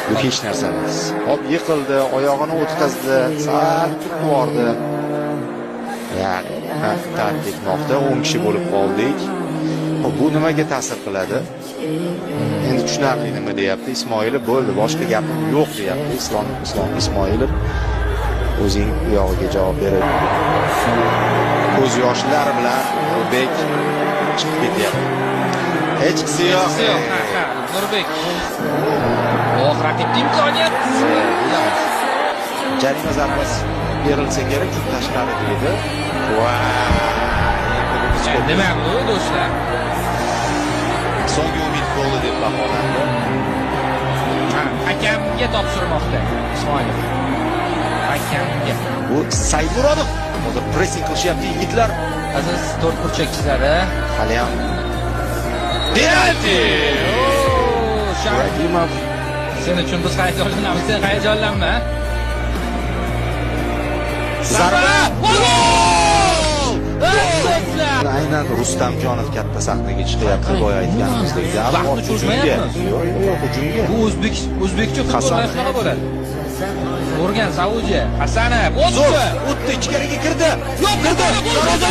Bu hech narsa emas. Hop yiqildi, oyog'ini o'tkazdi, sal turib bordi. Ya'ni ta'kidmoqda 10 kishi bo'lib qoldik. Bu nimaga ta'sir qiladi? Endi tushunarli nima deyapti? Ismoilov bo'ldi, boshqa gap yo'q deyapti. Islom Ismoilov o'zing u yog'iga javob beradi. Ko'z yoshlari bilan Nurbek chiqib ketyapti. Hech qisi yo'q. Nurbek. Raqibning imkoniyat. Jarima zarbasi berilsa kerak, chunki tashqari edi. Nima bu do'stlar? So'nggi umid goli deb baholandi. Hakamga topshirmoqda Ismoilov. Hakamga. Bu Saymurodov. Hozir pressing qilishyapti yigitlar. Aziz to'rt burchak chizadi. Hali ham penalti. Ibragimov. Sen uchun biz hayajonlanamiz, sen hayajonlanma. Zarba! Aynan Rustamjonov katta sahnaga chiqyapti, boya aytganimizdek. Vaqtni cho'zmayapmiz. Yo'q, hujumga. Bu o'zbekcha futbol shunaqa bo'ladi. O'rgan Saudiya. Hasanov o'tdi. O'tdi, ichkariga kirdi. Yo'q, kirdi.